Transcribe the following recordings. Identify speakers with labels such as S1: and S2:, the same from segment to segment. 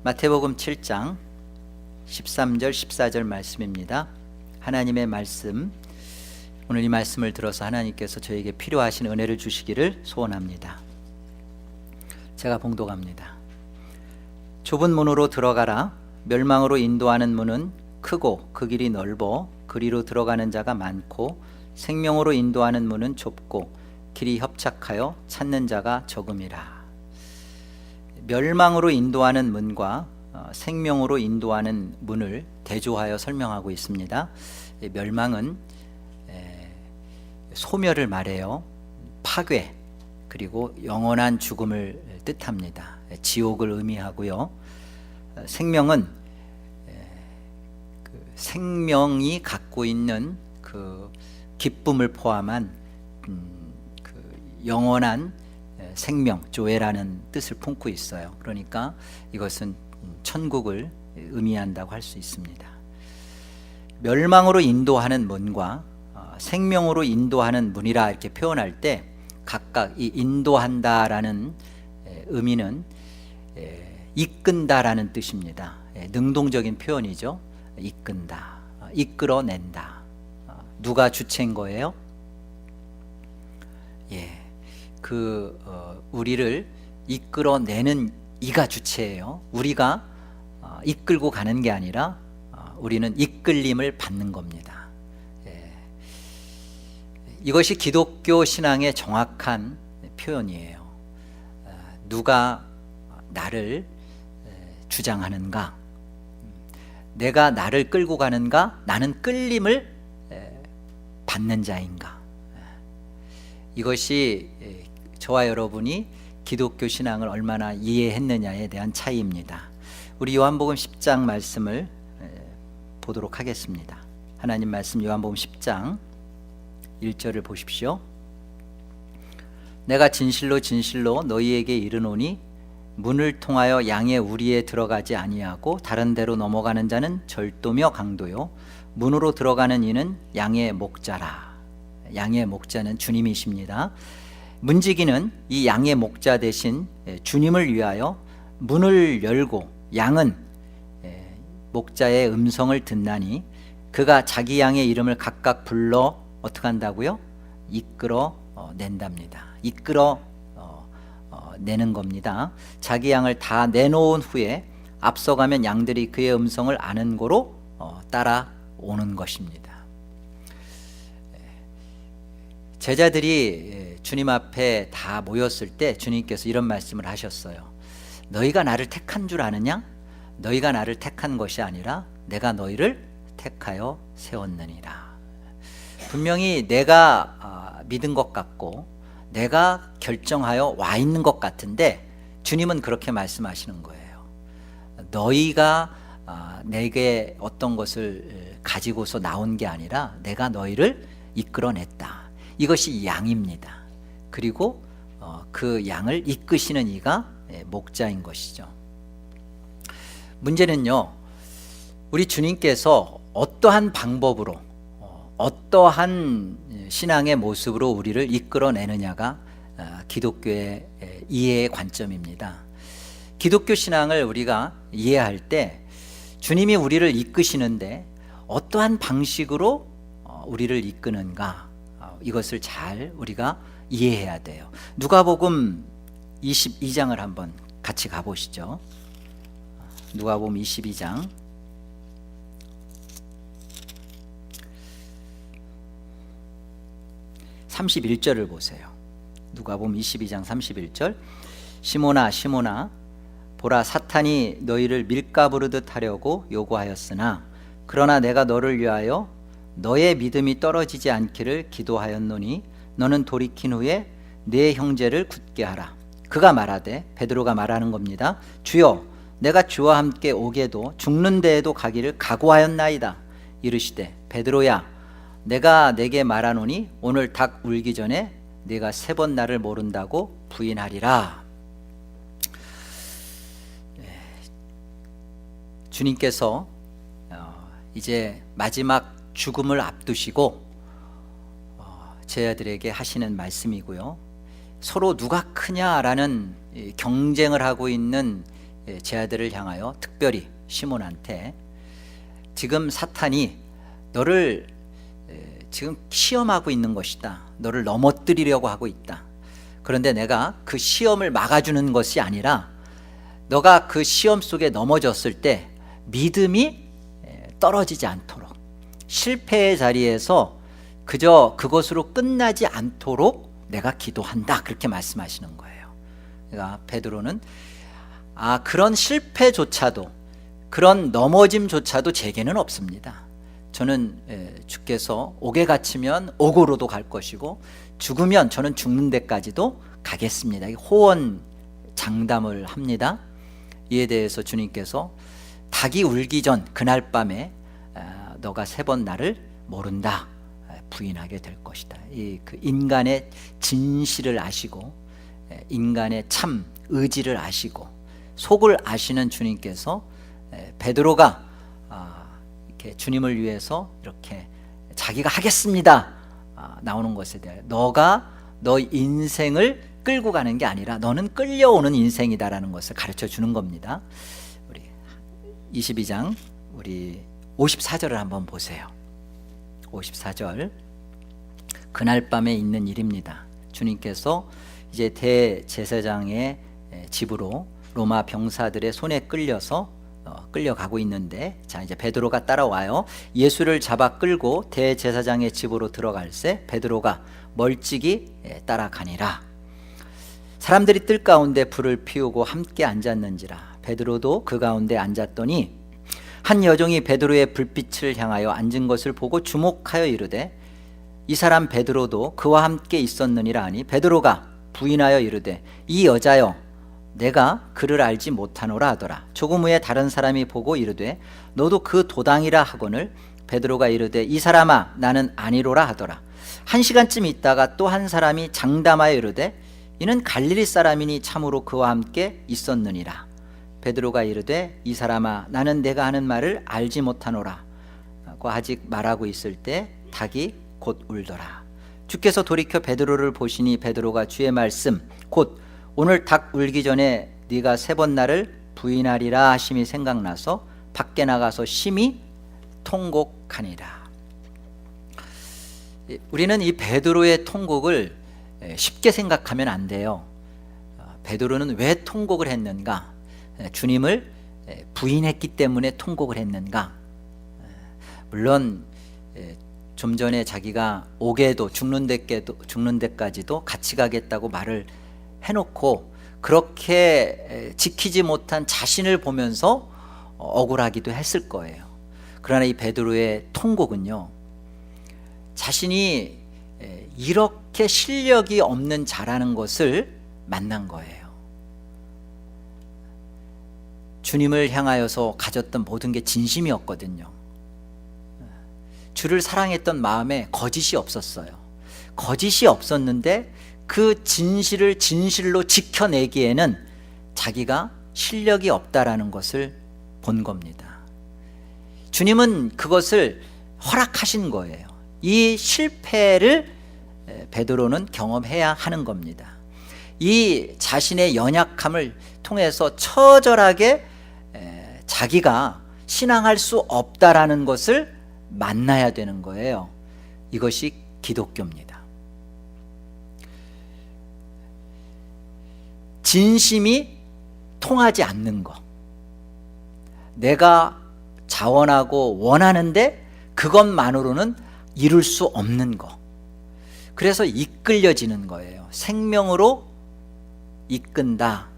S1: 마태복음 7장 13절 14절 말씀입니다. 하나님의 말씀, 오늘 이 말씀을 들어서 하나님께서 저에게 필요하신 은혜를 주시기를 소원합니다. 제가 봉독합니다. 좁은 문으로 들어가라. 멸망으로 인도하는 문은 크고 그 길이 넓어 그리로 들어가는 자가 많고, 생명으로 인도하는 문은 좁고 길이 협착하여 찾는 자가 적음이라. 멸망으로 인도하는 문과 생명으로 인도하는 문을 대조하여 설명하고 있습니다. 멸망은 소멸을 말해요. 파괴, 그리고 영원한 죽음을 뜻합니다. 지옥을 의미하고요. 생명은 생명이 갖고 있는 그 기쁨을 포함한 그 영원한 생명, 조회라는 뜻을 품고 있어요. 그러니까 이것은 천국을 의미한다고 할 수 있습니다. 멸망으로 인도하는 문과 생명으로 인도하는 문이라 이렇게 표현할 때, 각각 이 인도한다라는 의미는 이끈다라는 뜻입니다. 능동적인 표현이죠. 이끈다, 이끌어낸다. 누가 주체인 거예요? 우리를 이끌어내는 이가 주체예요. 우리가 이끌고 가는 게 아니라 우리는 이끌림을 받는 겁니다. 이것이 기독교 신앙의 정확한 표현이에요. 누가 나를 주장하는가? 내가 나를 끌고 가는가? 나는 끌림을 받는 자인가? 이것이 저와 여러분이 기독교 신앙을 얼마나 이해했느냐에 대한 차이입니다. 우리 요한복음 10장 말씀을 보도록 하겠습니다. 하나님 말씀 요한복음 10장 1절을 보십시오. 내가 진실로 진실로 너희에게 이르노니 문을 통하여 양의 우리에 들어가지 아니하고 다른 데로 넘어가는 자는 절도며 강도요, 문으로 들어가는 이는 양의 목자라. 양의 목자는 주님이십니다. 문지기는 이 양의 목자 대신 주님을 위하여 문을 열고, 양은 목자의 음성을 듣나니 그가 자기 양의 이름을 각각 불러 어떻게 한다고요? 이끌어 낸답니다. 이끌어 내는 겁니다. 자기 양을 다 내놓은 후에 앞서가면 양들이 그의 음성을 아는 고로 따라오는 것입니다. 제자들이 주님 앞에 다 모였을 때 주님께서 이런 말씀을 하셨어요. 너희가 나를 택한 줄 아느냐? 너희가 나를 택한 것이 아니라 내가 너희를 택하여 세웠느니라. 분명히 내가 믿은 것 같고 내가 결정하여 와 있는 것 같은데, 주님은 그렇게 말씀하시는 거예요. 너희가 내게 어떤 것을 가지고서 나온 게 아니라 내가 너희를 이끌어냈다. 이것이 양입니다. 그리고 그 양을 이끄시는 이가 목자인 것이죠. 문제는요, 우리 주님께서 어떠한 방법으로, 어떠한 신앙의 모습으로 우리를 이끌어내느냐가 기독교의 이해의 관점입니다. 기독교 신앙을 우리가 이해할 때 주님이 우리를 이끄시는데 어떠한 방식으로 우리를 이끄는가, 이것을 잘 우리가 이해해야 돼요. 누가복음 22장을 한번 같이 가보시죠. 누가복음 22장 31절을 보세요. 누가복음 22장 31절. 시몬아 시몬아, 보라, 사탄이 너희를 밀가부르듯 하려고 요구하였으나 그러나 내가 너를 위하여 너의 믿음이 떨어지지 않기를 기도하였노니 너는 돌이킨 후에 네 형제를 굳게 하라. 그가 말하되, 베드로가 말하는 겁니다. 주여, 내가 주와 함께 오게도 죽는 데에도 가기를 각오하였나이다. 이르시되, 베드로야, 내가 내게 말하노니 오늘 닭 울기 전에 네가 3번 나를 모른다고 부인하리라. 주님께서 이제 마지막 죽음을 앞두시고 제자들에게 하시는 말씀이고요. 서로 누가 크냐라는 경쟁을 하고 있는 제 아들을 향하여 특별히 시몬한테 지금 사탄이 너를 지금 시험하고 있는 것이다. 너를 넘어뜨리려고 하고 있다. 그런데 내가 그 시험을 막아주는 것이 아니라 너가 그 시험 속에 넘어졌을 때 믿음이 떨어지지 않도록, 실패의 자리에서 그저 그것으로 끝나지 않도록 내가 기도한다, 그렇게 말씀하시는 거예요. 그러니까 베드로는 그런 실패조차도, 그런 넘어짐조차도 제게는 없습니다. 저는 주께서 옥에 갇히면 옥으로도 갈 것이고 죽으면 저는 죽는 데까지도 가겠습니다. 호언 장담을 합니다. 이에 대해서 주님께서 닭이 울기 전 그날 밤에 너가 3번 나를 모른다, 부인하게 될 것이다. 그 인간의 진실을 아시고 인간의 참 의지를 아시고 속을 아시는 주님께서 베드로가 이렇게 주님을 위해서 이렇게 자기가 하겠습니다 나오는 것에 대해 너가 너 인생을 끌고 가는 게 아니라 너는 끌려오는 인생이다라는 것을 가르쳐 주는 겁니다. 우리 22장 우리 54절을 한번 보세요. 54절, 그날 밤에 있는 일입니다. 주님께서 이제 대제사장의 집으로 로마 병사들의 손에 끌려가고 있는데, 자 이제 베드로가 따라와요. 예수를 잡아 끌고 대제사장의 집으로 들어갈새 베드로가 멀찍이 따라가니라. 사람들이 뜰 가운데 불을 피우고 함께 앉았는지라. 베드로도 그 가운데 앉았더니 한 여종이 베드로의 불빛을 향하여 앉은 것을 보고 주목하여 이르되 이 사람 베드로도 그와 함께 있었느니라 하니, 베드로가 부인하여 이르되 이 여자여 내가 그를 알지 못하노라 하더라. 조금 후에 다른 사람이 보고 이르되 너도 그 도당이라 하거늘 베드로가 이르되 이 사람아 나는 아니로라 하더라. 1시간쯤 있다가 또 한 사람이 장담하여 이르되 이는 갈릴리 사람이니 참으로 그와 함께 있었느니라. 베드로가 이르되 이 사람아 나는 내가 하는 말을 알지 못하노라 하고 아직 말하고 있을 때 닭이 곧 울더라. 주께서 돌이켜 베드로를 보시니 베드로가 주의 말씀 곧 오늘 닭 울기 전에 네가 3번 나를 부인하리라 하심이 생각나서 밖에 나가서 심히 통곡하니라. 우리는 이 베드로의 통곡을 쉽게 생각하면 안 돼요. 베드로는 왜 통곡을 했는가? 주님을 부인했기 때문에 통곡을 했는가? 물론 좀 전에 자기가 옥에도 죽는 데까지도 같이 가겠다고 말을 해놓고 그렇게 지키지 못한 자신을 보면서 억울하기도 했을 거예요. 그러나 이 베드로의 통곡은요, 자신이 이렇게 실력이 없는 자라는 것을 만난 거예요. 주님을 향하여서 가졌던 모든 게 진심이었거든요. 주를 사랑했던 마음에 거짓이 없었어요. 거짓이 없었는데 그 진실을 진실로 지켜내기에는 자기가 실력이 없다라는 것을 본 겁니다. 주님은 그것을 허락하신 거예요. 이 실패를 베드로는 경험해야 하는 겁니다. 이 자신의 연약함을 통해서 처절하게 자기가 신앙할 수 없다라는 것을 만나야 되는 거예요. 이것이 기독교입니다. 진심이 통하지 않는 것, 내가 자원하고 원하는데 그것만으로는 이룰 수 없는 것, 그래서 이끌려지는 거예요. 생명으로 이끈다.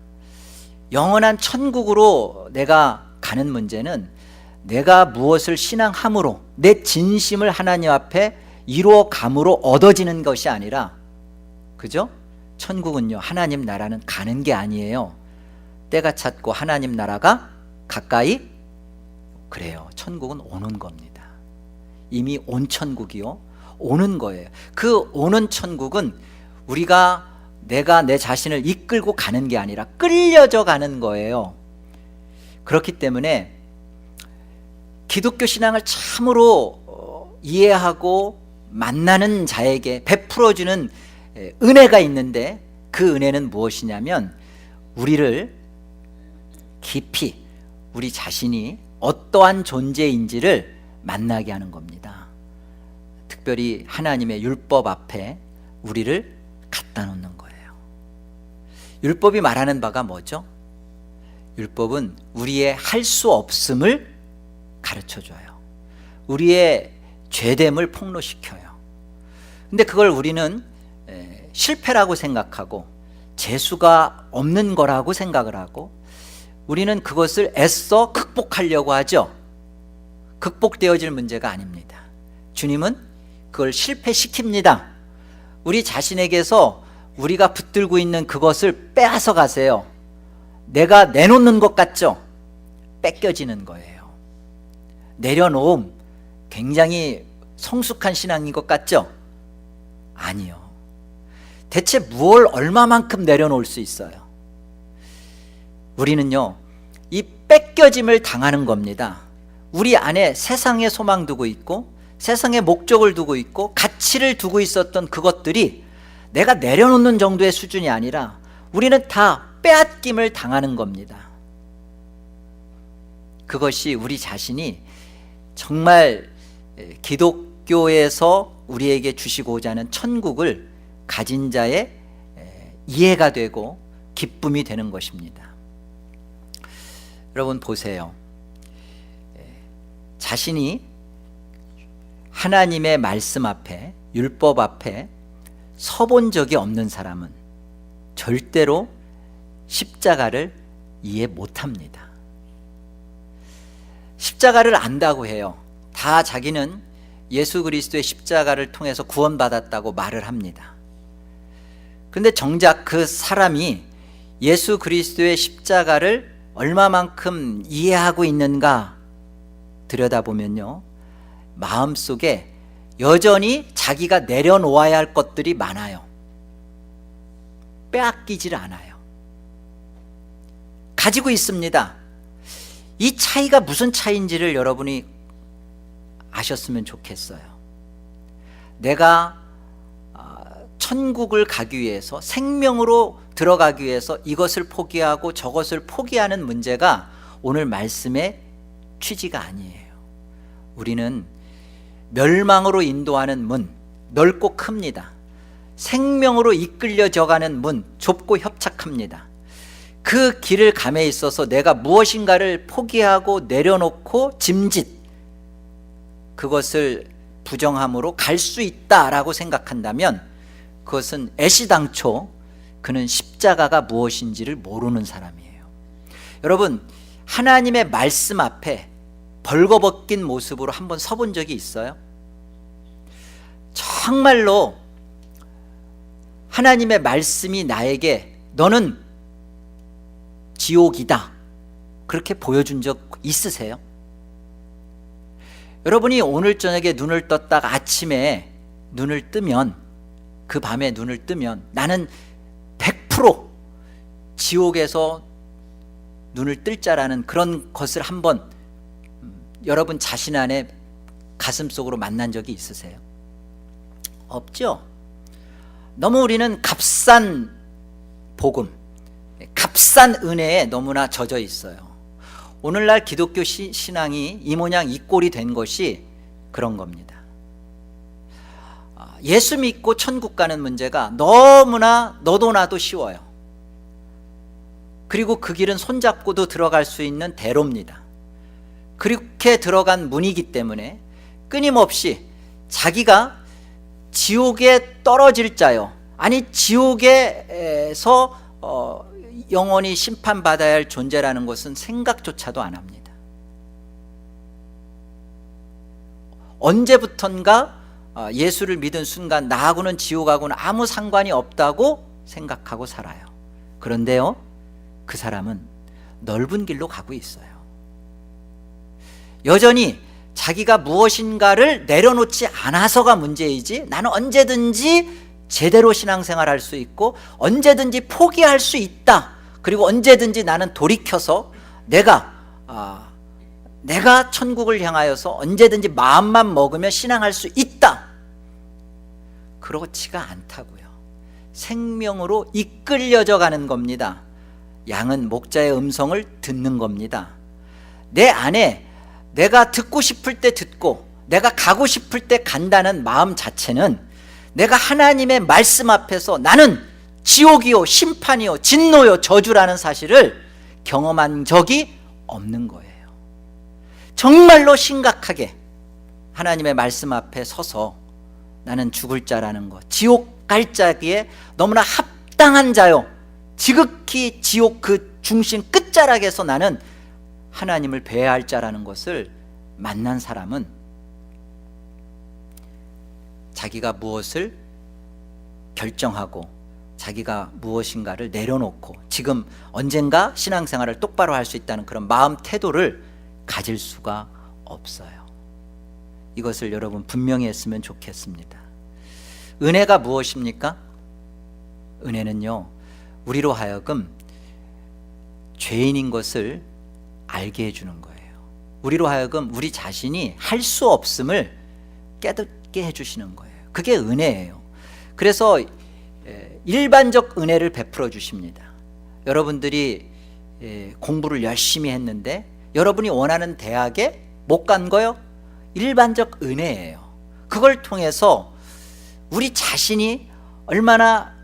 S1: 영원한 천국으로 내가 가는 문제는 내가 무엇을 신앙함으로 내 진심을 하나님 앞에 이루어 감으로 얻어지는 것이 아니라, 그죠? 천국은요, 하나님 나라는 가는 게 아니에요. 때가 찼고 하나님 나라가 가까이, 그래요. 천국은 오는 겁니다. 이미 온 천국이요, 오는 거예요. 그 오는 천국은 내가 내 자신을 이끌고 가는 게 아니라 끌려져 가는 거예요. 그렇기 때문에 기독교 신앙을 참으로 이해하고 만나는 자에게 베풀어주는 은혜가 있는데, 그 은혜는 무엇이냐면 우리를 깊이 우리 자신이 어떠한 존재인지를 만나게 하는 겁니다. 특별히 하나님의 율법 앞에 우리를 갖다 놓는 거예요. 율법이 말하는 바가 뭐죠? 율법은 우리의 할 수 없음을 가르쳐줘요. 우리의 죄됨을 폭로시켜요. 근데 그걸 우리는 실패라고 생각하고 재수가 없는 거라고 생각을 하고 우리는 그것을 애써 극복하려고 하죠. 극복되어질 문제가 아닙니다. 주님은 그걸 실패시킵니다. 우리 자신에게서 우리가 붙들고 있는 그것을 빼앗아 가세요. 내가 내놓는 것 같죠? 뺏겨지는 거예요. 내려놓음, 굉장히 성숙한 신앙인 것 같죠? 아니요. 대체 무엇을 얼마만큼 내려놓을 수 있어요? 우리는요, 이 뺏겨짐을 당하는 겁니다. 우리 안에 세상에 소망 두고 있고 세상에 목적을 두고 있고 가치를 두고 있었던 그것들이 내가 내려놓는 정도의 수준이 아니라 우리는 다 빼앗김을 당하는 겁니다. 그것이 우리 자신이 정말 기독교에서 우리에게 주시고자 하는 천국을 가진 자의 이해가 되고 기쁨이 되는 것입니다. 여러분 보세요. 자신이 하나님의 말씀 앞에, 율법 앞에 서본 적이 없는 사람은 절대로 십자가를 이해 못합니다. 십자가를 안다고 해요. 다 자기는 예수 그리스도의 십자가를 통해서 구원받았다고 말을 합니다. 근데 정작 그 사람이 예수 그리스도의 십자가를 얼마만큼 이해하고 있는가 들여다보면요, 마음속에 여전히 자기가 내려놓아야 할 것들이 많아요. 빼앗기질 않아요. 가지고 있습니다. 이 차이가 무슨 차이인지를 여러분이 아셨으면 좋겠어요. 내가 천국을 가기 위해서, 생명으로 들어가기 위해서 이것을 포기하고 저것을 포기하는 문제가 오늘 말씀의 취지가 아니에요. 우리는 멸망으로 인도하는 문, 넓고 큽니다. 생명으로 이끌려져 가는 문, 좁고 협착합니다. 그 길을 감에 있어서 내가 무엇인가를 포기하고 내려놓고 짐짓, 그것을 부정함으로 갈 수 있다라고 생각한다면 그것은 애시당초 그는 십자가가 무엇인지를 모르는 사람이에요. 여러분, 하나님의 말씀 앞에 벌거벗긴 모습으로 한번 서본 적이 있어요? 정말로 하나님의 말씀이 나에게 너는 지옥이다, 그렇게 보여준 적 있으세요? 여러분이 오늘 저녁에 눈을 떴다가 아침에 눈을 뜨면, 그 밤에 눈을 뜨면 나는 100% 지옥에서 눈을 뜰 자라는 그런 것을 한번 여러분 자신 안에 가슴속으로 만난 적이 있으세요? 없죠? 너무 우리는 값싼 복음, 값싼 은혜에 너무나 젖어 있어요. 오늘날 기독교 신앙이 이 모양 이 꼴이 된 것이 그런 겁니다. 예수 믿고 천국 가는 문제가 너무나 너도 나도 쉬워요. 그리고 그 길은 손잡고도 들어갈 수 있는 대로입니다. 그렇게 들어간 문이기 때문에 끊임없이 자기가 지옥에 떨어질 자요, 아니 지옥에서 영원히 심판받아야 할 존재라는 것은 생각조차도 안 합니다. 언제부턴가 예수를 믿은 순간 나하고는 지옥하고는 아무 상관이 없다고 생각하고 살아요. 그런데요, 그 사람은 넓은 길로 가고 있어요. 여전히 자기가 무엇인가를 내려놓지 않아서가 문제이지, 나는 언제든지 제대로 신앙생활할 수 있고 언제든지 포기할 수 있다, 그리고 언제든지 나는 돌이켜서 내가 천국을 향하여서 언제든지 마음만 먹으면 신앙할 수 있다, 그렇지가 않다고요. 생명으로 이끌려져 가는 겁니다. 양은 목자의 음성을 듣는 겁니다. 내 안에 내가 듣고 싶을 때 듣고 내가 가고 싶을 때 간다는 마음 자체는 내가 하나님의 말씀 앞에서 나는 지옥이요 심판이요 진노요 저주라는 사실을 경험한 적이 없는 거예요. 정말로 심각하게 하나님의 말씀 앞에 서서 나는 죽을 자라는 것, 지옥 갈 자기에 너무나 합당한 자요, 지극히 지옥 그 중심 끝자락에서 나는 하나님을 배회할 자라는 것을 만난 사람은 자기가 무엇을 결정하고 자기가 무엇인가를 내려놓고 지금 언젠가 신앙생활을 똑바로 할 수 있다는 그런 마음 태도를 가질 수가 없어요. 이것을 여러분 분명히 했으면 좋겠습니다. 은혜가 무엇입니까? 은혜는요, 우리로 하여금 죄인인 것을 알게 해주는 거예요. 우리로 하여금 우리 자신이 할 수 없음을 깨닫게 해주시는 거예요. 그게 은혜예요. 그래서 일반적 은혜를 베풀어 주십니다. 여러분들이 공부를 열심히 했는데 여러분이 원하는 대학에 못 간 거요? 일반적 은혜예요. 그걸 통해서 우리 자신이 얼마나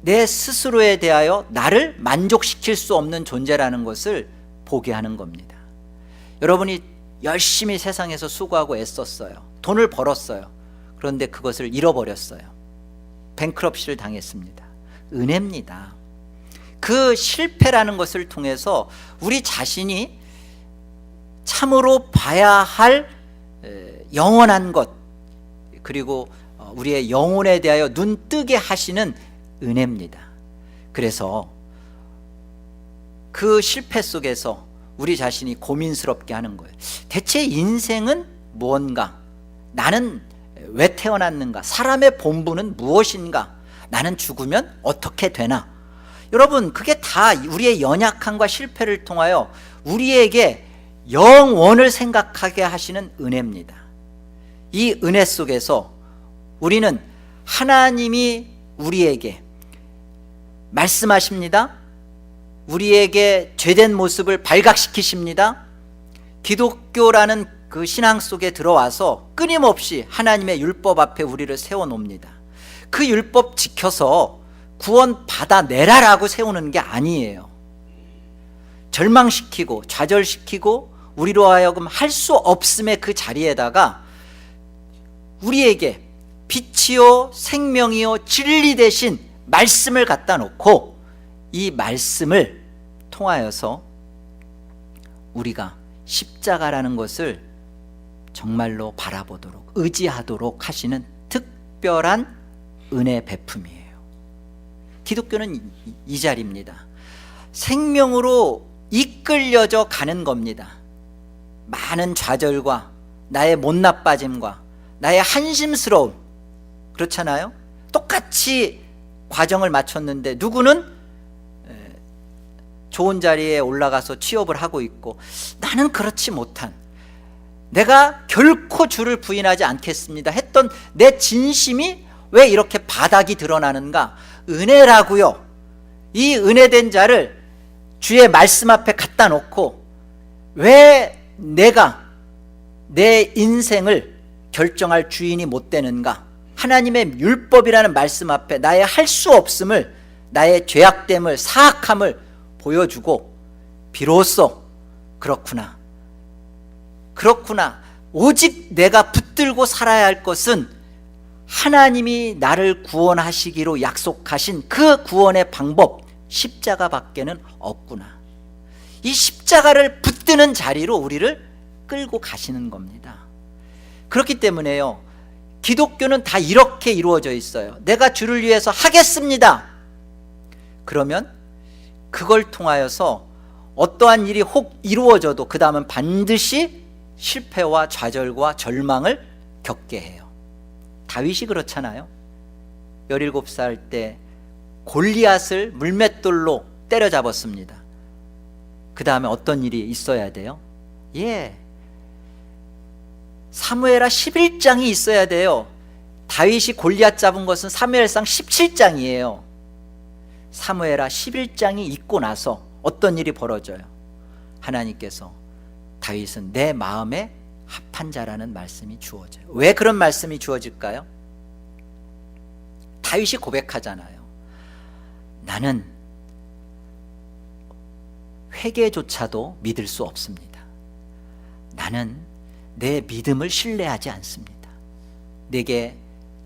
S1: 내 스스로에 대하여 나를 만족시킬 수 없는 존재라는 것을 보게 하는 겁니다. 여러분이 열심히 세상에서 수고하고 애썼어요. 돈을 벌었어요. 그런데 그것을 잃어버렸어요. 뱅크럽시를 당했습니다. 은혜입니다. 그 실패라는 것을 통해서 우리 자신이 참으로 봐야 할 영원한 것, 그리고 우리의 영혼에 대하여 눈 뜨게 하시는 은혜입니다. 그래서 그 실패 속에서 우리 자신이 고민스럽게 하는 거예요. 대체 인생은 무언가? 나는 왜 태어났는가? 사람의 본분은 무엇인가? 나는 죽으면 어떻게 되나? 여러분, 그게 다 우리의 연약함과 실패를 통하여 우리에게 영원을 생각하게 하시는 은혜입니다. 이 은혜 속에서 우리는 하나님이 우리에게 말씀하십니다. 우리에게 죄된 모습을 발각시키십니다. 기독교라는 그 신앙 속에 들어와서 끊임없이 하나님의 율법 앞에 우리를 세워놓습니다. 그 율법 지켜서 구원 받아내라라고 세우는 게 아니에요. 절망시키고 좌절시키고 우리로 하여금 할 수 없음의 그 자리에다가 우리에게 빛이요 생명이요 진리 대신 말씀을 갖다 놓고 이 말씀을 통하여서 우리가 십자가라는 것을 정말로 바라보도록 의지하도록 하시는 특별한 은혜 베품이에요. 기독교는 이 자리입니다. 생명으로 이끌려져 가는 겁니다. 많은 좌절과 나의 못나빠짐과 나의 한심스러움, 그렇잖아요. 똑같이 과정을 마쳤는데 누구는 좋은 자리에 올라가서 취업을 하고 있고 나는 그렇지 못한, 내가 결코 주를 부인하지 않겠습니다 했던 내 진심이 왜 이렇게 바닥이 드러나는가? 은혜라고요. 이 은혜된 자를 주의 말씀 앞에 갖다 놓고 왜 내가 내 인생을 결정할 주인이 못 되는가? 하나님의 율법이라는 말씀 앞에 나의 할 수 없음을, 나의 죄악됨을, 사악함을 보여주고 비로소 그렇구나, 오직 내가 붙들고 살아야 할 것은 하나님이 나를 구원하시기로 약속하신 그 구원의 방법, 십자가밖에는 없구나. 이 십자가를 붙드는 자리로 우리를 끌고 가시는 겁니다. 그렇기 때문에요, 기독교는 다 이렇게 이루어져 있어요. 내가 주를 위해서 하겠습니다. 그러면 그걸 통하여서 어떠한 일이 혹 이루어져도 그 다음은 반드시 실패와 좌절과 절망을 겪게 해요. 다윗이 그렇잖아요. 17살 때 골리앗을 물맷돌로 때려잡았습니다. 그 다음에 어떤 일이 있어야 돼요? 사무엘하 11장이 있어야 돼요. 다윗이 골리앗 잡은 것은 사무엘상 17장이에요. 사무엘하 11장이 있고 나서 어떤 일이 벌어져요? 하나님께서 다윗은 내 마음에 합한 자라는 말씀이 주어져요. 왜 그런 말씀이 주어질까요? 다윗이 고백하잖아요. 나는 회개조차도 믿을 수 없습니다. 나는 내 믿음을 신뢰하지 않습니다. 내게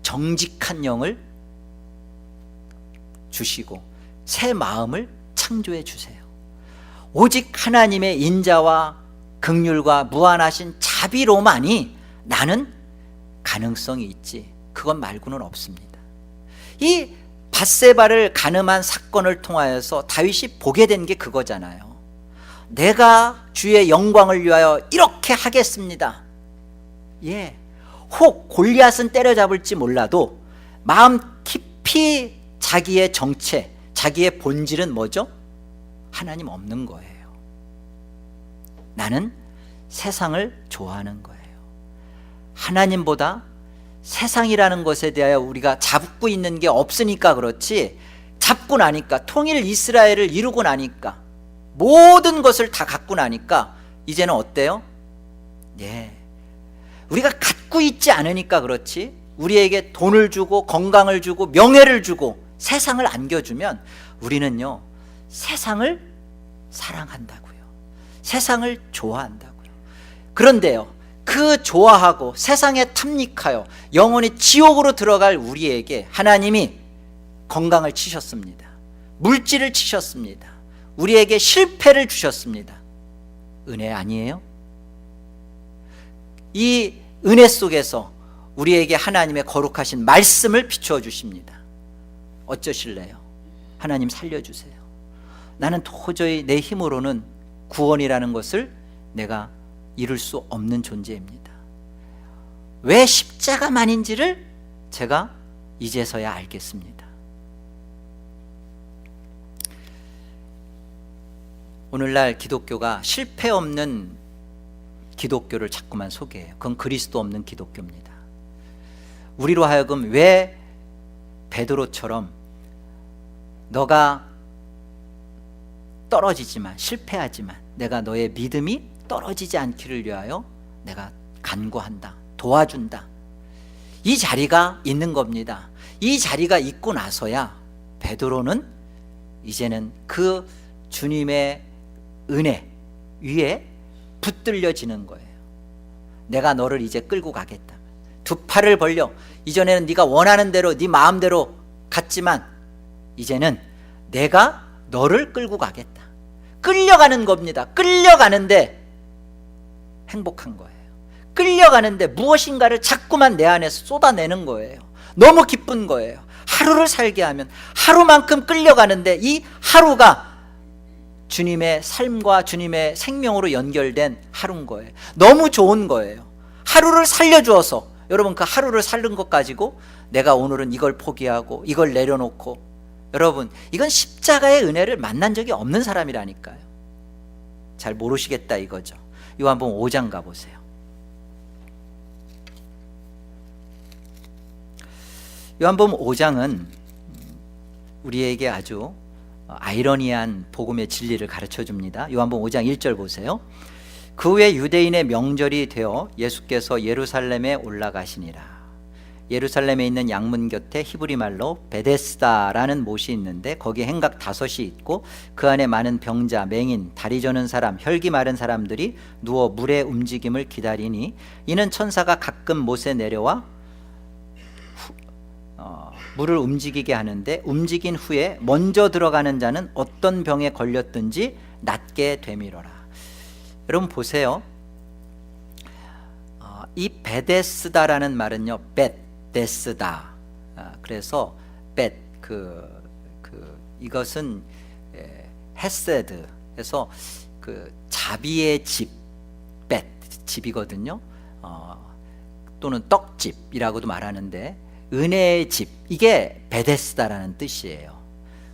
S1: 정직한 영을 주시고 새 마음을 창조해 주세요. 오직 하나님의 인자와 긍휼과 무한하신 자비로만이 나는 가능성이 있지, 그것 말고는 없습니다. 이 밧세바를 간음한 사건을 통하여서 다윗이 보게 된 게 그거잖아요. 내가 주의 영광을 위하여 이렇게 하겠습니다. 예, 혹 골리앗은 때려잡을지 몰라도 마음 깊이 자기의 정체, 자기의 본질은 뭐죠? 하나님 없는 거예요. 나는 세상을 좋아하는 거예요. 하나님보다 세상이라는 것에 대하여 우리가 잡고 있는 게 없으니까 그렇지, 잡고 나니까, 통일 이스라엘을 이루고 나니까, 모든 것을 다 갖고 나니까 이제는 어때요? 예, 우리가 갖고 있지 않으니까 그렇지, 우리에게 돈을 주고 건강을 주고 명예를 주고 세상을 안겨주면 우리는요 세상을 사랑한다고요. 세상을 좋아한다고요. 그런데요, 그 좋아하고 세상에 탐닉하여 영원히 지옥으로 들어갈 우리에게 하나님이 건강을 치셨습니다. 물질을 치셨습니다. 우리에게 실패를 주셨습니다. 은혜 아니에요? 이 은혜 속에서 우리에게 하나님의 거룩하신 말씀을 비추어 주십니다. 어쩌실래요? 하나님 살려주세요. 나는 도저히 내 힘으로는 구원이라는 것을 내가 이룰 수 없는 존재입니다. 왜 십자가만인지를 제가 이제서야 알겠습니다. 오늘날 기독교가 실패 없는 기독교를 자꾸만 소개해요. 그건 그리스도 없는 기독교입니다. 우리로 하여금 왜 베드로처럼 너가 떨어지지만, 실패하지만 내가 너의 믿음이 떨어지지 않기를 위하여 내가 간구한다, 도와준다, 이 자리가 있는 겁니다. 이 자리가 있고 나서야 베드로는 이제는 그 주님의 은혜 위에 붙들려지는 거예요. 내가 너를 이제 끌고 가겠다. 두 팔을 벌려. 이전에는 네가 원하는 대로 네 마음대로 갔지만 이제는 내가 너를 끌고 가겠다. 끌려가는 겁니다. 끌려가는데 행복한 거예요. 끌려가는데 무엇인가를 자꾸만 내 안에서 쏟아내는 거예요. 너무 기쁜 거예요. 하루를 살게 하면 하루만큼 끌려가는데 이 하루가 주님의 삶과 주님의 생명으로 연결된 하루인 거예요. 너무 좋은 거예요. 하루를 살려주어서, 여러분 그 하루를 살린 것 가지고 내가 오늘은 이걸 포기하고 이걸 내려놓고, 여러분 이건 십자가의 은혜를 만난 적이 없는 사람이라니까요. 잘 모르시겠다 이거죠. 요한복음 5장 가보세요. 요한복음 5장은 우리에게 아주 아이러니한 복음의 진리를 가르쳐 줍니다. 요한복음 5장 1절 보세요. 그 후에 유대인의 명절이 되어 예수께서 예루살렘에 올라가시니라. 예루살렘에 있는 양문 곁에 히브리 말로 베데스다라는 못이 있는데 거기에 행각 5이 있고 그 안에 많은 병자, 맹인, 다리 저는 사람, 혈기 마른 사람들이 누워 물의 움직임을 기다리니 이는 천사가 가끔 못에 내려와 물을 움직이게 하는데 움직인 후에 먼저 들어가는 자는 어떤 병에 걸렸든지 낫게 되미러라. 여러분 보세요. 이 베데스다라는 말은요, 베데스다. 그래서 이것은 헤세드. 그래서 그 자비의 집, 집이거든요. 또는 떡집이라고도 말하는데 은혜의 집, 이게 베데스다라는 뜻이에요.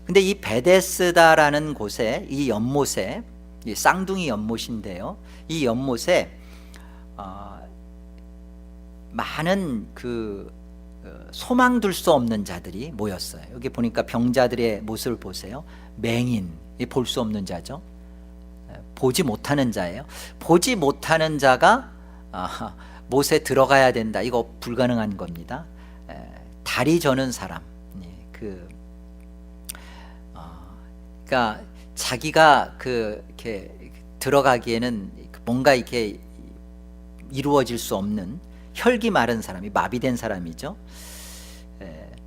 S1: 근데 이 베데스다라는 곳에, 이 연못에, 이 쌍둥이 연못인데요, 이 연못에 많은 그 소망 둘 수 없는 자들이 모였어요. 여기 보니까 병자들의 모습을 보세요. 맹인, 볼 수 없는 자죠. 보지 못하는 자예요. 보지 못하는 자가 못에 들어가야 된다. 이거 불가능한 겁니다. 다리 저는 사람, 그러니까 자기가 이렇게 들어가기에는 뭔가 이렇게 이루어질 수 없는 혈기 마른 사람이 마비된 사람이죠.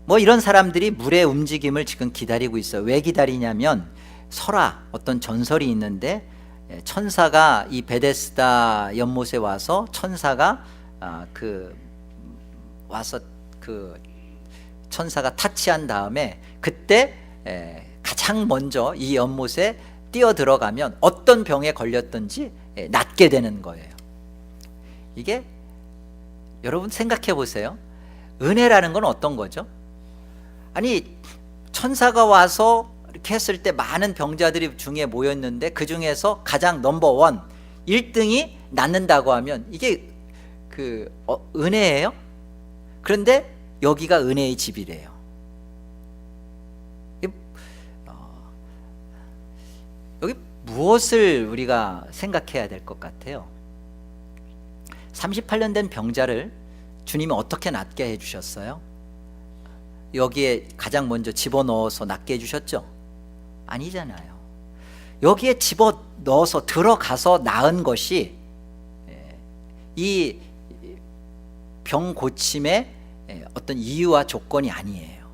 S1: 뭐 이런 사람들이 물의 움직임을 지금 기다리고 있어요. 왜 기다리냐면 설화, 어떤 전설이 있는데 천사가 이 베데스다 연못에 와서 천사가 천사가 타치한 다음에 그때 가장 먼저 이 연못에 뛰어 들어가면 어떤 병에 걸렸든지 낫게 되는 거예요. 이게 여러분 생각해 보세요. 은혜라는 건 어떤 거죠? 아니 천사가 와서 이렇게 했을 때 많은 병자들이 중에 모였는데 그 중에서 가장 넘버원 1등이 낫는다고 하면 이게 은혜예요? 그런데 여기가 은혜의 집이래요. 여기 무엇을 우리가 생각해야 될 것 같아요? 38년 된 병자를 주님이 어떻게 낫게 해주셨어요? 여기에 가장 먼저 집어넣어서 낫게 해주셨죠? 아니잖아요. 여기에 집어넣어서 들어가서 나은 것이 이 병 고침의 어떤 이유와 조건이 아니에요.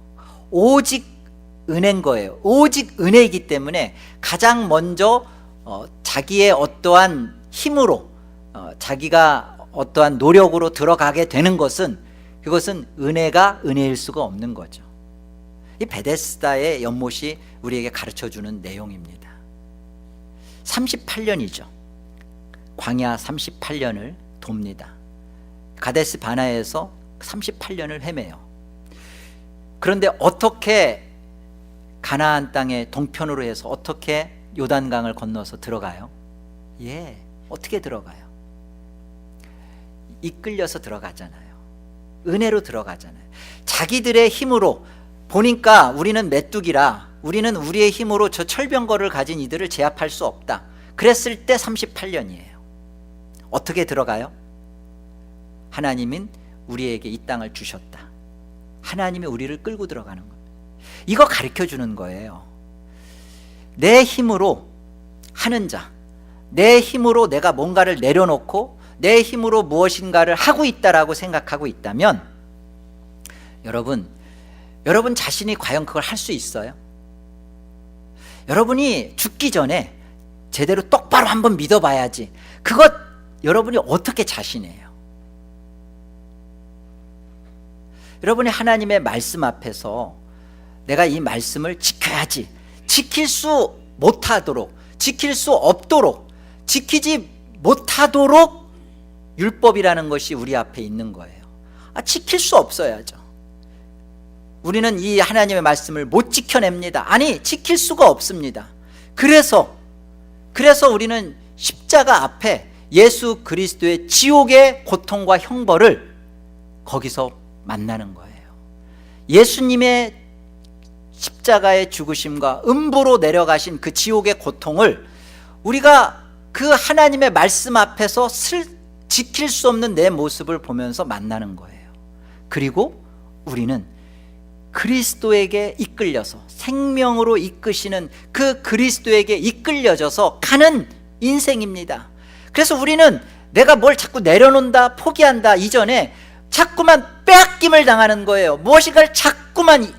S1: 오직 은혜인 거예요. 오직 은혜이기 때문에 가장 먼저 자기의 어떠한 힘으로 자기가 어떠한 노력으로 들어가게 되는 것은 그것은 은혜가 은혜일 수가 없는 거죠. 이 베데스다의 연못이 우리에게 가르쳐주는 내용입니다. 38년이죠. 광야 38년을 돕니다. 가데스 바나에서 38년을 헤매요. 그런데 어떻게 가나안 땅의 동편으로 해서 어떻게 요단강을 건너서 들어가요? 어떻게 들어가요? 이끌려서 들어가잖아요. 은혜로 들어가잖아요. 자기들의 힘으로 보니까 우리는 메뚜기라 우리는 우리의 힘으로 저 철병거를 가진 이들을 제압할 수 없다. 그랬을 때 38년이에요. 어떻게 들어가요? 하나님은 우리에게 이 땅을 주셨다. 하나님이 우리를 끌고 들어가는 겁니다. 이거 가르쳐주는 거예요. 내 힘으로 하는 자, 내 힘으로 내가 뭔가를 내려놓고 내 힘으로 무엇인가를 하고 있다라고 생각하고 있다면 여러분 자신이 과연 그걸 할 수 있어요? 여러분이 죽기 전에 제대로 똑바로 한번 믿어봐야지. 그것 여러분이 어떻게 자신해요? 여러분이 하나님의 말씀 앞에서 내가 이 말씀을 지켜야지, 지킬 수 못하도록, 지킬 수 없도록, 지키지 못하도록 율법이라는 것이 우리 앞에 있는 거예요. 지킬 수 없어야죠. 우리는 이 하나님의 말씀을 못 지켜냅니다. 아니, 지킬 수가 없습니다. 그래서 우리는 십자가 앞에 예수 그리스도의 지옥의 고통과 형벌을 거기서 만나는 거예요. 예수님의 십자가의 죽으심과 음부로 내려가신 그 지옥의 고통을 우리가 그 하나님의 말씀 앞에서 지킬 수 없는 내 모습을 보면서 만나는 거예요. 그리고 우리는 그리스도에게 이끌려서 생명으로 이끄시는 그 그리스도에게 이끌려져서 가는 인생입니다. 그래서 우리는 내가 뭘 자꾸 내려놓는다, 포기한다 이전에 자꾸만 빼앗김을 당하는 거예요. 무엇인가를 자꾸만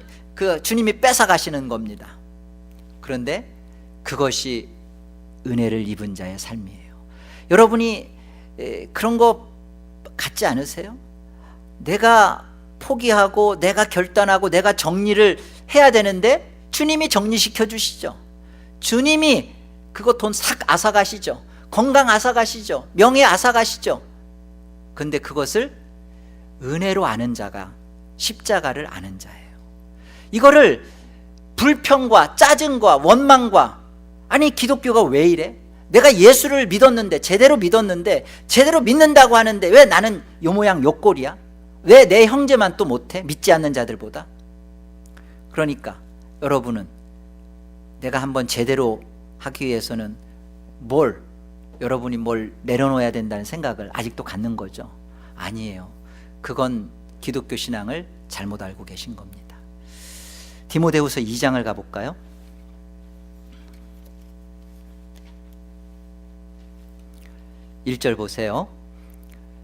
S1: 주님이 뺏어가시는 겁니다. 그런데 그것이 은혜를 입은 자의 삶이에요. 여러분이 그런 거 같지 않으세요? 내가 포기하고 내가 결단하고 내가 정리를 해야 되는데 주님이 정리시켜 주시죠. 주님이 그거 돈 싹 앗아가시죠. 건강 앗아가시죠. 명예 앗아가시죠. 근데 그것을 은혜로 아는 자가 십자가를 아는 자예요. 이거를 불평과 짜증과 원망과 아니 기독교가 왜 이래? 내가 예수를 믿었는데 제대로 믿었는데 제대로 믿는다고 하는데 왜 나는 요 모양 요 꼴이야? 왜 내 형제만 또 못해? 믿지 않는 자들보다. 그러니까 여러분은 내가 한번 제대로 하기 위해서는 여러분이 뭘 내려놓아야 된다는 생각을 아직도 갖는 거죠. 아니에요. 그건 기독교 신앙을 잘못 알고 계신 겁니다. 디모데후서 2장을 가볼까요? 1절 보세요.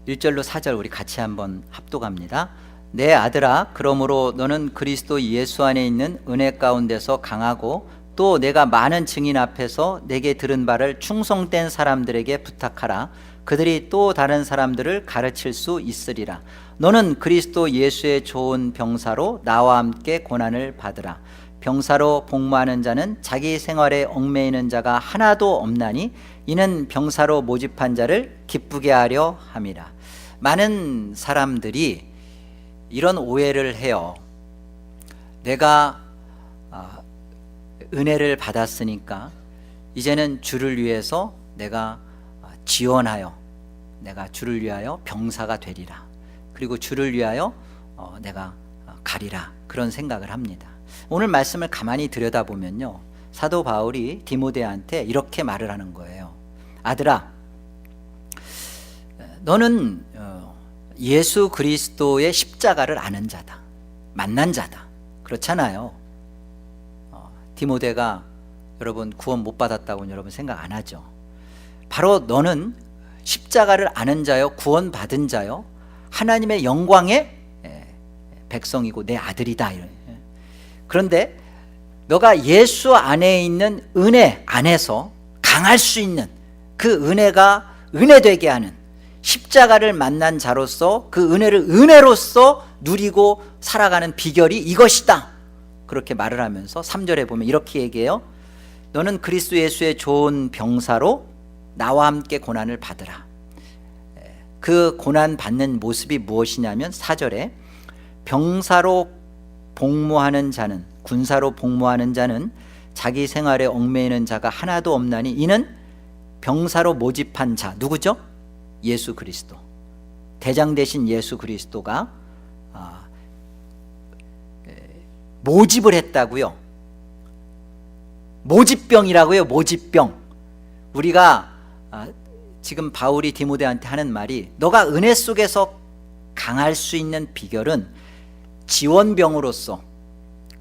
S1: 1절로 4절 우리 같이 한번 합독합니다. 내 아들아, 그러므로 너는 그리스도 예수 안에 있는 은혜 가운데서 강하고 또 내가 많은 증인 앞에서 내게 들은 바를 충성된 사람들에게 부탁하라. 그들이 또 다른 사람들을 가르칠 수 있으리라. 너는 그리스도 예수의 좋은 병사로 나와 함께 고난을 받으라. 병사로 복무하는 자는 자기 생활에 얽매이는 자가 하나도 없나니 이는 병사로 모집한 자를 기쁘게 하려 함이라. 많은 사람들이 이런 오해를 해요. 내가 은혜를 받았으니까 이제는 주를 위해서 내가 지원하여 내가 주를 위하여 병사가 되리라. 그리고 주를 위하여 내가 가리라. 그런 생각을 합니다. 오늘 말씀을 가만히 들여다보면요, 사도 바울이 디모데한테 이렇게 말을 하는 거예요. 아들아, 너는 예수 그리스도의 십자가를 아는 자다, 만난 자다. 그렇잖아요. 디모데가 여러분 구원 못 받았다고는 여러분 생각 안 하죠. 바로 너는 십자가를 아는 자요, 구원 받은 자요, 하나님의 영광의 백성이고 내 아들이다. 그런데 너가 예수 안에 있는 은혜 안에서 강할 수 있는 그 은혜가 은혜되게 하는 십자가를 만난 자로서 그 은혜를 은혜로서 누리고 살아가는 비결이 이것이다. 그렇게 말을 하면서 3절에 보면 이렇게 얘기해요. 너는 그리스도 예수의 좋은 병사로 나와 함께 고난을 받으라. 그 고난 받는 모습이 무엇이냐면 4절에 병사로 복무하는 자는, 군사로 복무하는 자는 자기 생활에 얽매이는 자가 하나도 없나니 이는 병사로 모집한 자, 누구죠? 예수 그리스도, 대장 되신 예수 그리스도가 모집을 했다고요. 모집병이라고요. 모집병. 우리가 지금 바울이 디모데한테 하는 말이, 너가 은혜 속에서 강할 수 있는 비결은 지원병으로서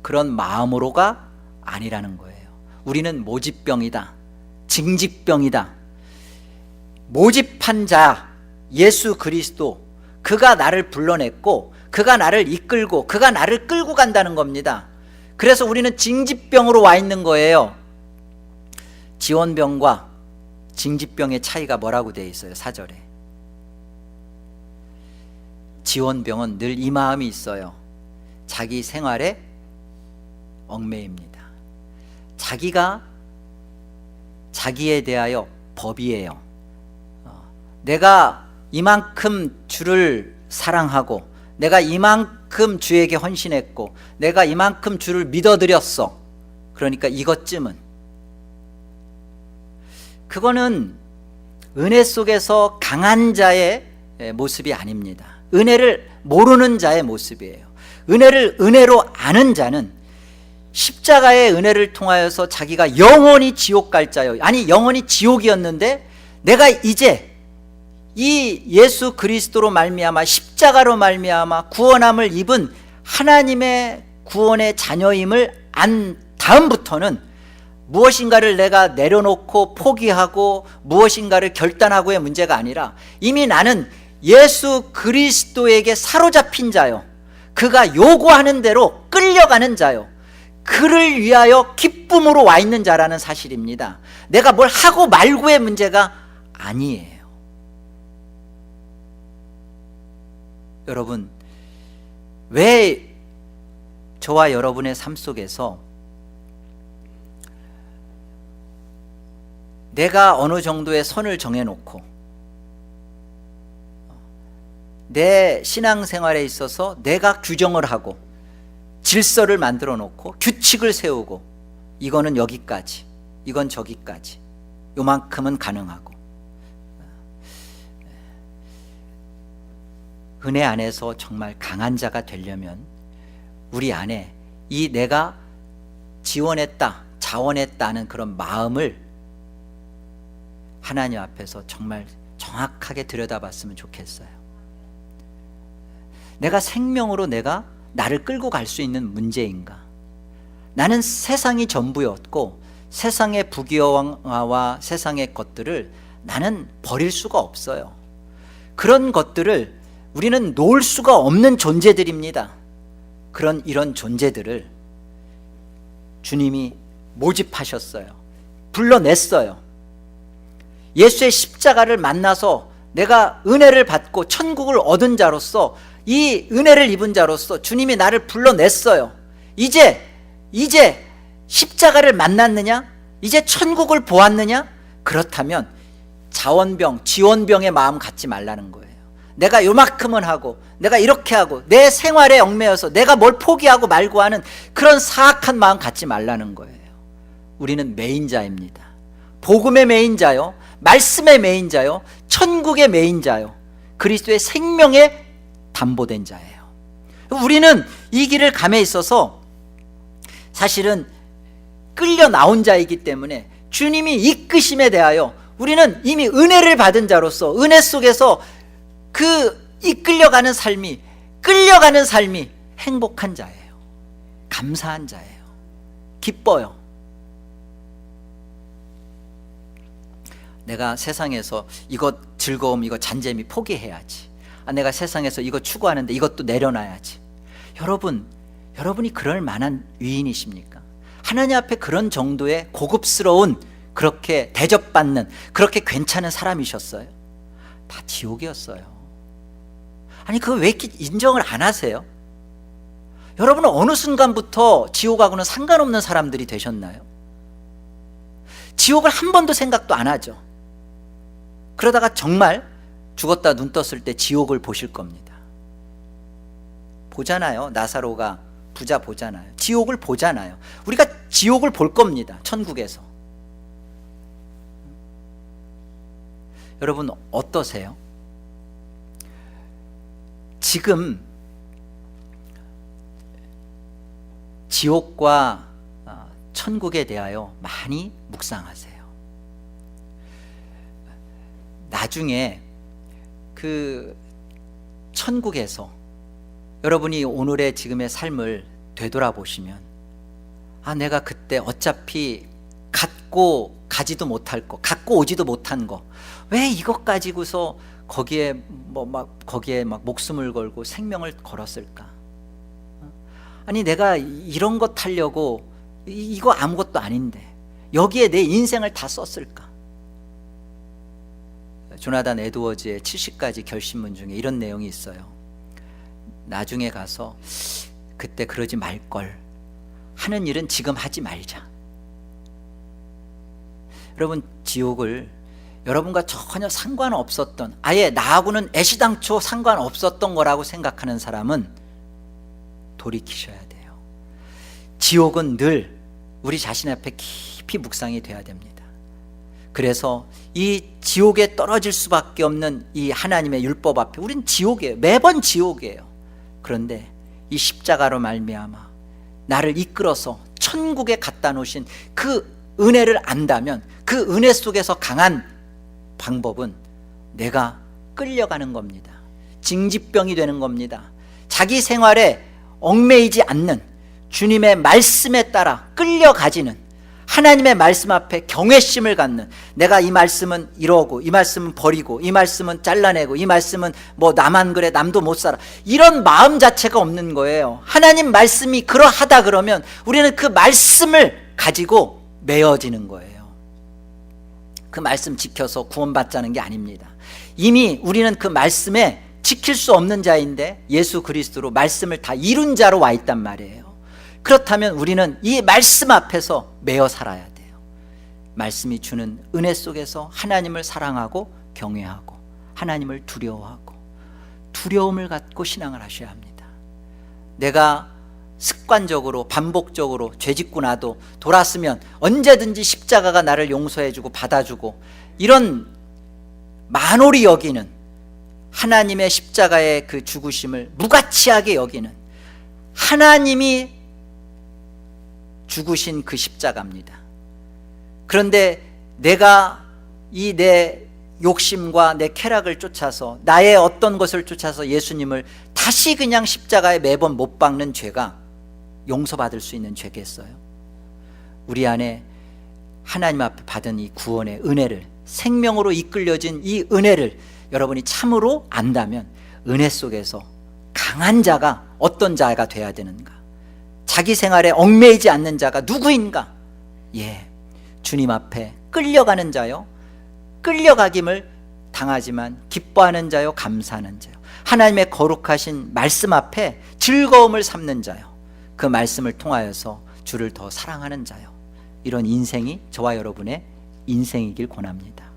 S1: 그런 마음으로가 아니라는 거예요. 우리는 모집병이다, 징집병이다. 모집한 자 예수 그리스도, 그가 나를 불러냈고 그가 나를 이끌고 그가 나를 끌고 간다는 겁니다. 그래서 우리는 징집병으로 와 있는 거예요. 지원병과 징집병의 차이가 뭐라고 되어 있어요? 4절에 지원병은 늘 이 마음이 있어요. 자기 생활에 얽매입니다. 자기가 자기에 대하여 법이에요. 내가 이만큼 주를 사랑하고 내가 이만큼 주에게 헌신했고 내가 이만큼 주를 믿어드렸어. 그러니까 이것쯤은, 그거는 은혜 속에서 강한 자의 모습이 아닙니다. 은혜를 모르는 자의 모습이에요. 은혜를 은혜로 아는 자는 십자가의 은혜를 통하여서 자기가 영원히 지옥 갈 자요, 아니 영원히 지옥이었는데 내가 이제 이 예수 그리스도로 말미암아 십자가로 말미암아 구원함을 입은 하나님의 구원의 자녀임을 안 다음부터는 무엇인가를 내가 내려놓고 포기하고 무엇인가를 결단하고의 문제가 아니라 이미 나는 예수 그리스도에게 사로잡힌 자요, 그가 요구하는 대로 끌려가는 자요, 그를 위하여 기쁨으로 와 있는 자라는 사실입니다. 내가 뭘 하고 말고의 문제가 아니에요. 여러분, 왜 저와 여러분의 삶 속에서 내가 어느 정도의 선을 정해놓고 내 신앙생활에 있어서 내가 규정을 하고 질서를 만들어 놓고 규칙을 세우고 이거는 여기까지, 이건 저기까지, 요만큼은 가능하고, 은혜 안에서 정말 강한 자가 되려면 우리 안에 이 내가 지원했다, 자원했다는 그런 마음을 하나님 앞에서 정말 정확하게 들여다봤으면 좋겠어요. 내가 생명으로 내가 나를 끌고 갈 수 있는 문제인가? 나는 세상이 전부였고 세상의 부귀영화와 세상의 것들을 나는 버릴 수가 없어요. 그런 것들을 우리는 놓을 수가 없는 존재들입니다. 이런 존재들을 주님이 모집하셨어요. 불러냈어요. 예수의 십자가를 만나서 내가 은혜를 받고 천국을 얻은 자로서, 이 은혜를 입은 자로서 주님이 나를 불러냈어요. 이제 십자가를 만났느냐? 이제 천국을 보았느냐? 그렇다면 자원병, 지원병의 마음 갖지 말라는 거예요. 내가 요만큼은 하고 내가 이렇게 하고 내 생활에 얽매여서 내가 뭘 포기하고 말고 하는 그런 사악한 마음 갖지 말라는 거예요. 우리는 메인자입니다. 복음의 메인자요, 말씀의 메인자요, 천국의 메인자요, 그리스도의 생명에 담보된 자예요. 우리는 이 길을 감에 있어서 사실은 끌려 나온 자이기 때문에 주님이 이끄심에 대하여 우리는 이미 은혜를 받은 자로서 은혜 속에서 그 끌려가는 삶이 행복한 자예요. 감사한 자예요. 기뻐요. 내가 세상에서 이것 즐거움, 이거 잔재미 포기해야지. 내가 세상에서 이거 추구하는데 이것도 내려놔야지. 여러분이 그럴 만한 위인이십니까? 하나님 앞에 그런 정도의 고급스러운, 그렇게 대접받는, 그렇게 괜찮은 사람이셨어요? 다 지옥이었어요. 그거 왜 이렇게 인정을 안 하세요? 여러분은 어느 순간부터 지옥하고는 상관없는 사람들이 되셨나요? 지옥을 한 번도 생각도 안 하죠. 그러다가 정말 죽었다 눈 떴을 때 지옥을 보실 겁니다. 보잖아요. 나사로가 부자 보잖아요. 지옥을 보잖아요. 우리가 지옥을 볼 겁니다. 천국에서. 여러분 어떠세요? 지금 지옥과 천국에 대하여 많이 묵상하세요. 나중에 그 천국에서 여러분이 오늘의 지금의 삶을 되돌아보시면, 내가 그때 어차피 갖고 가지도 못할 거, 갖고 오지도 못한 거, 왜 이것 가지고서 거기에 목숨을 걸고 생명을 걸었을까? 내가 이런 것 하려고 이거 아무것도 아닌데 여기에 내 인생을 다 썼을까? 조나단 에드워즈의 70가지 결심문 중에 이런 내용이 있어요. 나중에 가서 그때 그러지 말걸, 하는 일은 지금 하지 말자. 여러분, 지옥을 여러분과 전혀 상관없었던, 아예 나하고는 애시당초 상관없었던 거라고 생각하는 사람은 돌이키셔야 돼요. 지옥은 늘 우리 자신 앞에 깊이 묵상이 돼야 됩니다. 그래서 이 지옥에 떨어질 수밖에 없는 이 하나님의 율법 앞에 우린 지옥이에요. 매번 지옥이에요. 그런데 이 십자가로 말미암아 나를 이끌어서 천국에 갖다 놓으신 그 은혜를 안다면, 그 은혜 속에서 강한 방법은 내가 끌려가는 겁니다. 징집병이 되는 겁니다. 자기 생활에 얽매이지 않는 주님의 말씀에 따라 끌려가지는, 하나님의 말씀 앞에 경외심을 갖는, 내가 이 말씀은 이러고 이 말씀은 버리고 이 말씀은 잘라내고 이 말씀은 나만 그래 남도 못 살아, 이런 마음 자체가 없는 거예요. 하나님 말씀이 그러하다 그러면 우리는 그 말씀을 가지고 메어지는 거예요. 그 말씀 지켜서 구원받자는 게 아닙니다. 이미 우리는 그 말씀에 지킬 수 없는 자인데 예수 그리스도로 말씀을 다 이룬 자로 와 있단 말이에요. 그렇다면 우리는 이 말씀 앞에서 매어 살아야 돼요. 말씀이 주는 은혜 속에서 하나님을 사랑하고 경외하고 하나님을 두려워하고 두려움을 갖고 신앙을 하셔야 합니다. 내가 습관적으로 반복적으로 죄짓고 나도 돌았으면 언제든지 십자가가 나를 용서해주고 받아주고, 이런 만홀히 여기는 하나님의 십자가의 그 죽으심을 무가치하게 여기는, 하나님이 죽으신 그 십자가입니다. 그런데 내가 이 내 욕심과 내 쾌락을 쫓아서, 나의 어떤 것을 쫓아서 예수님을 다시 그냥 십자가에 매번 못 박는 죄가 용서받을 수 있는 죄겠어요? 우리 안에 하나님 앞에 받은 이 구원의 은혜를, 생명으로 이끌려진 이 은혜를 여러분이 참으로 안다면, 은혜 속에서 강한 자가 어떤 자가 돼야 되는가, 자기 생활에 얽매이지 않는 자가 누구인가? 주님 앞에 끌려가는 자요, 끌려가김을 당하지만 기뻐하는 자요, 감사하는 자요, 하나님의 거룩하신 말씀 앞에 즐거움을 삼는 자요, 그 말씀을 통하여서 주를 더 사랑하는 자요, 이런 인생이 저와 여러분의 인생이길 권합니다.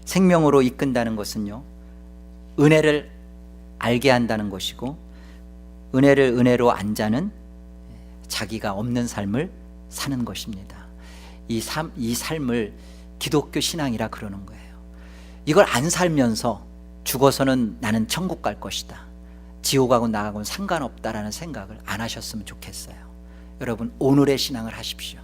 S1: 생명으로 이끈다는 것은요, 은혜를 알게 한다는 것이고, 은혜를 은혜로 안 자는 자기가 없는 삶을 사는 것입니다. 이 삶을 기독교 신앙이라 그러는 거예요. 이걸 안 살면서 죽어서는 나는 천국 갈 것이다, 지옥하고 나하고는 상관없다라는 생각을 안 하셨으면 좋겠어요. 여러분, 오늘의 신앙을 하십시오.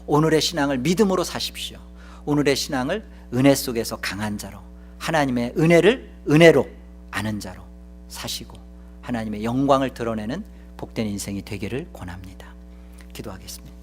S1: 오늘의 신앙을 믿음으로 사십시오. 오늘의 신앙을 은혜 속에서 강한 자로, 하나님의 은혜를 은혜로 아는 자로 사시고 하나님의 영광을 드러내는 복된 인생이 되기를 권합니다. 기도하겠습니다.